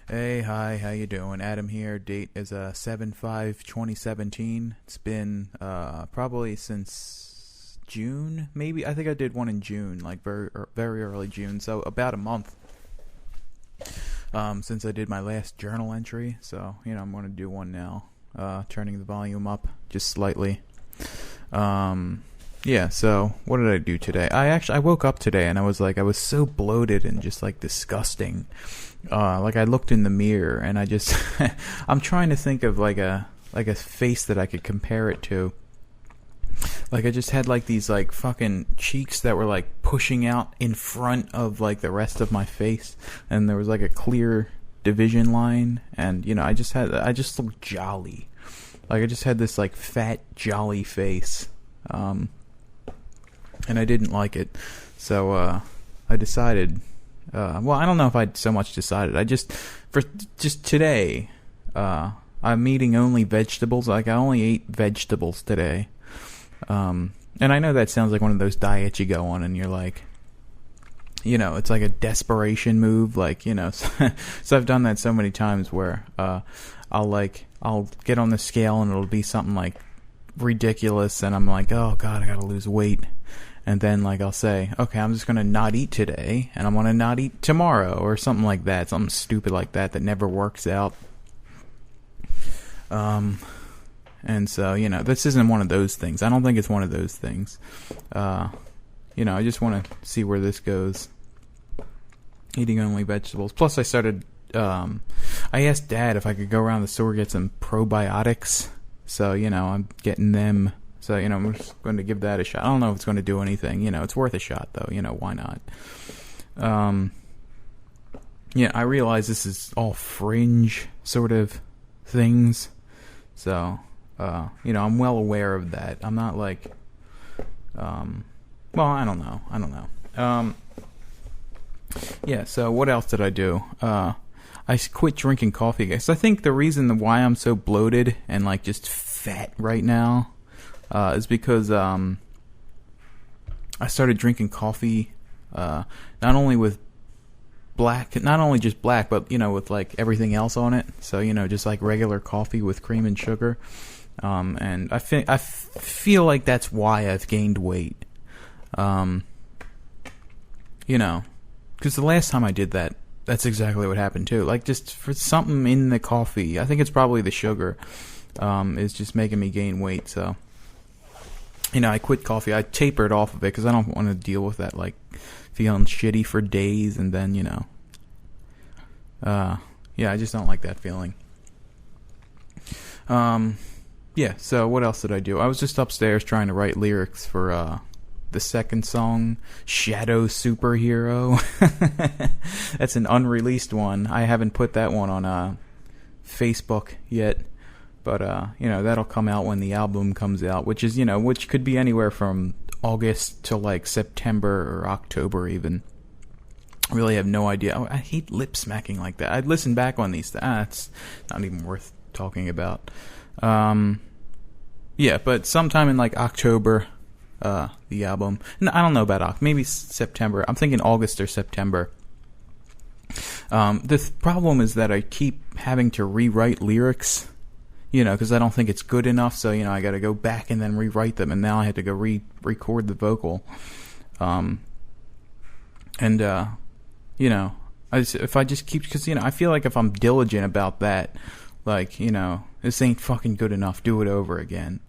Hey, hi, how you doing? Adam here. Date is 7/5/2017. It's been probably since June, maybe. I think I did one in June, like very early June, so about a month since I did my last journal entry. So, I'm going to do one now. Turning the volume up just slightly. Yeah, so what did I do today? I woke up today and I was so bloated and just like disgusting. Like I looked in the mirror and I just I'm trying to think of like a face that I could compare it to. Like I just had like these like fucking cheeks that were like pushing out in front of like the rest of my face, and there was like a clear division line, and I just looked jolly. Like I just had this like fat jolly face. And I didn't like it. So I decided, well, I don't know if I so much decided. For today, I'm eating only vegetables. Like, I only ate vegetables today. And I know that sounds like one of those diets you go on and you're like, it's like a desperation move. Like, so I've done that so many times where I'll get on the scale and it'll be something like ridiculous and I'm like, oh God, I gotta lose weight. And then, like, I'll say, okay, I'm just going to not eat today, and I'm going to not eat tomorrow, or something like that. Something stupid like that never works out. And so, this isn't one of those things. I don't think it's one of those things. I just want to see where this goes. Eating only vegetables. Plus, I asked Dad if I could go around the store and get some probiotics. So, I'm getting them. So, I'm just going to give that a shot. I don't know if it's going to do anything. It's worth a shot, though. Why not? Yeah, I realize this is all fringe sort of things. So, I'm well aware of that. I'm not like, well, I don't know. Yeah, so what else did I do? I quit drinking coffee, guys. I think the reason why I'm so bloated and, like, just fat right now is because I started drinking coffee, not only just black, but with like everything else on it. So just like regular coffee with cream and sugar. And I feel like that's why I've gained weight. Because the last time I did that, that's exactly what happened too. Like just for something in the coffee, I think it's probably the sugar, is just making me gain weight. So. I quit coffee. I tapered off of it because I don't want to deal with that, like, feeling shitty for days and then, yeah, I just don't like that feeling. Yeah, so what else did I do? I was just upstairs trying to write lyrics for, the second song, Shadow Superhero. That's an unreleased one. I haven't put that one on, Facebook yet. But, that'll come out when the album comes out, which is, which could be anywhere from August to, like, September or October even. I really have no idea. I hate lip smacking like that. I'd listen back on these. It's not even worth talking about. Yeah, but sometime in, like, October, the album. No, I don't know about maybe September. I'm thinking August or September. The problem is that I keep having to rewrite lyrics. Because I don't think it's good enough, so, I gotta go back and then rewrite them, and now I had to go re-record the vocal. If I just keep, because, I feel like if I'm diligent about that, like, this ain't fucking good enough, do it over again.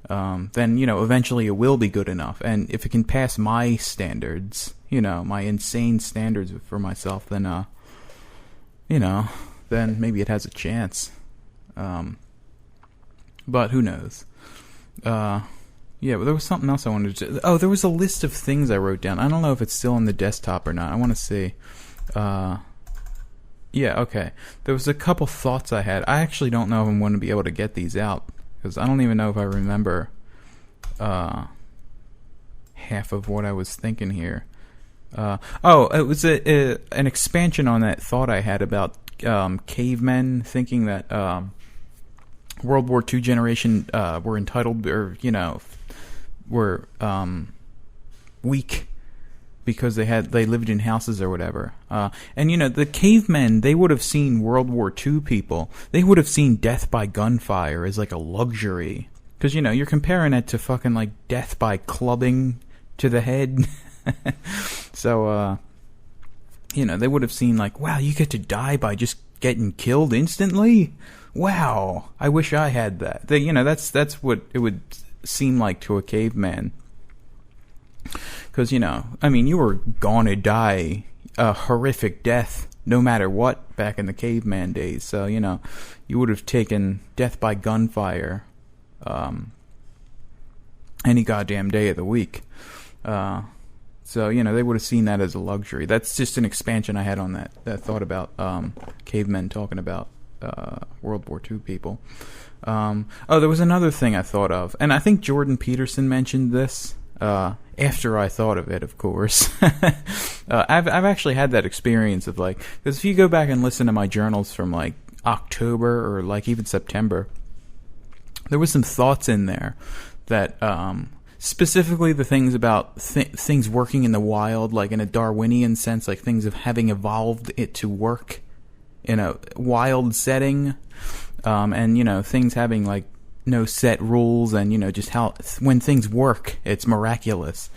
Then, eventually it will be good enough, and if it can pass my standards, my insane standards for myself, then, then maybe it has a chance. But who knows? Yeah, but there was something else I wanted to... Oh, there was a list of things I wrote down. I don't know if it's still on the desktop or not. I want to see. Yeah, okay. There was a couple thoughts I had. I actually don't know if I'm going to be able to get these out, because I don't even know if I remember half of what I was thinking here. It was an expansion on that thought I had about cavemen thinking that... World War II generation were entitled, or were weak because they lived in houses or whatever. And the cavemen, they would have seen World War II people. They would have seen death by gunfire as like a luxury, because you're comparing it to fucking like death by clubbing to the head. So they would have seen like, wow, you get to die by just getting killed instantly. Wow, I wish I had that. That's what it would seem like to a caveman. Because, you were gonna die a horrific death no matter what back in the caveman days. So, you would have taken death by gunfire any goddamn day of the week. So, they would have seen that as a luxury. That's just an expansion I had on that thought about cavemen talking about World War II people. There was another thing I thought of, and I think Jordan Peterson mentioned this after I thought of it, of course. I've actually had that experience of like, because if you go back and listen to my journals from like October or like even September, there was some thoughts in there that specifically the things about things working in the wild, like in a Darwinian sense, like things of having evolved it to work in a wild setting, and things having like no set rules, and just how when things work, it's miraculous.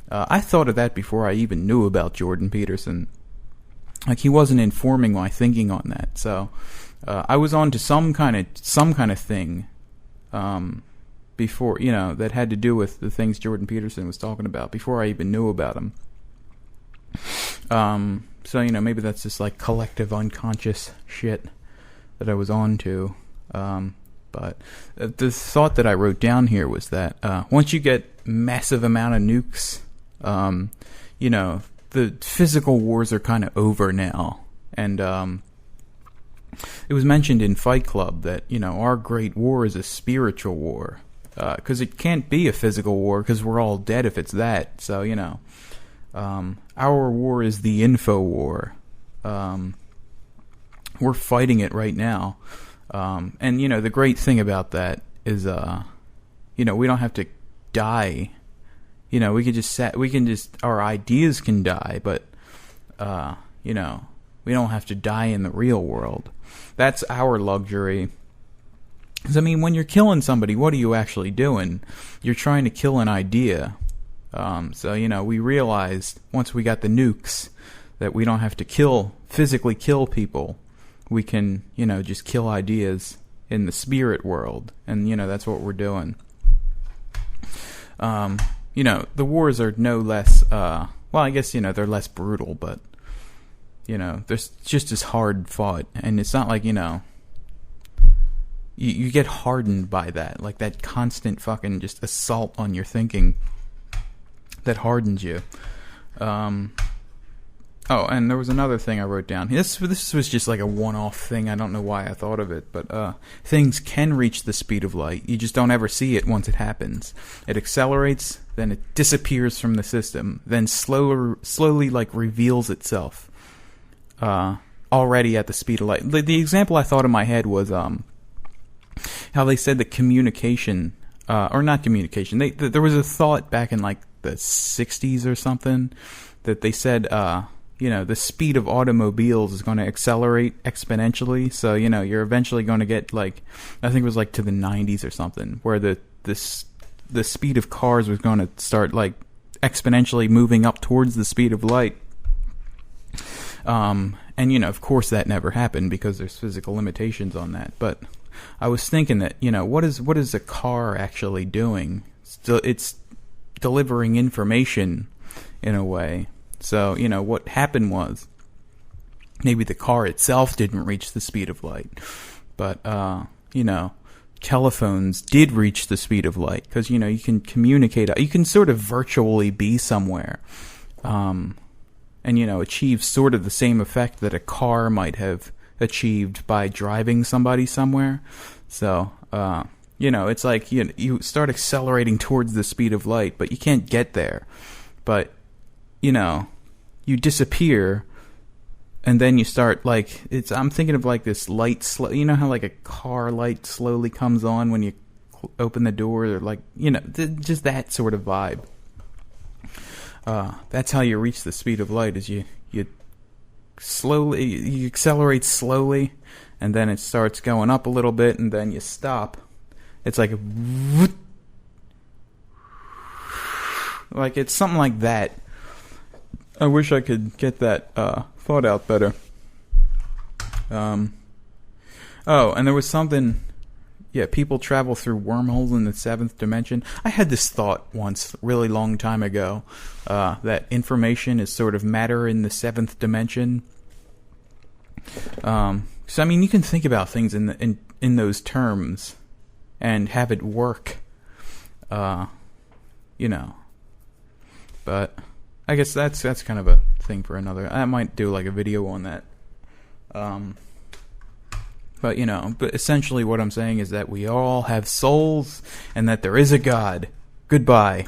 I thought of that before I even knew about Jordan Peterson. Like, he wasn't informing my thinking on that, so I was on to some kind of thing before, that had to do with the things Jordan Peterson was talking about before I even knew about him. So maybe that's just like collective unconscious shit that I was on to. But the thought that I wrote down here was that once you get massive amount of nukes, the physical wars are kind of over now. And it was mentioned in Fight Club that, our great war is a spiritual war. Because it can't be a physical war because we're all dead if it's that. So, our war is the info war. We're fighting it right now. And the great thing about that is, we don't have to die. We can just our ideas can die, but, we don't have to die in the real world. That's our luxury. Because, when you're killing somebody, what are you actually doing? You're trying to kill an idea. So, we realized once we got the nukes that we don't have to physically kill people. We can, just kill ideas in the spirit world. And, that's what we're doing. The wars are no less, well, I guess, they're less brutal, but, they're just as hard fought. And it's not like, you get hardened by that. Like that constant fucking just assault on your thinking that hardens you. And there was another thing I wrote down. This was just like a one-off thing. I don't know why I thought of it, but things can reach the speed of light. You just don't ever see it once it happens. It accelerates, then it disappears from the system, then slowly like reveals itself. Already at the speed of light. The example I thought in my head was how they said that communication, or not communication. There was a thought back in like the 60s or something that they said, the speed of automobiles is going to accelerate exponentially. So, you're eventually going to get like, I think it was like to the 90s or something, where the speed of cars was going to start like exponentially moving up towards the speed of light. And of course that never happened because there's physical limitations on that. But I was thinking that, what is a car actually doing? It's delivering information in a way. So, what happened was maybe the car itself didn't reach the speed of light, but, telephones did reach the speed of light because, you can communicate, you can sort of virtually be somewhere, and, achieve sort of the same effect that a car might have achieved by driving somebody somewhere. So, it's like, you start accelerating towards the speed of light, but you can't get there. But, you disappear, and then you start, like, I'm thinking of, like, this light, how, like, a car light slowly comes on when you open the door, or, like, just that sort of vibe. That's how you reach the speed of light. Is you accelerate slowly, and then it starts going up a little bit, and then you stop. It's like it's something like that. I wish I could get that thought out better. Oh, and there was something. Yeah, people travel through wormholes in the seventh dimension. I had this thought once, really long time ago, that information is sort of matter in the seventh dimension. So I mean, you can think about things in those terms and have it work. You know. But I guess that's kind of a thing for another. I might do like a video on that. But essentially what I'm saying is that we all have souls and that there is a God. Goodbye.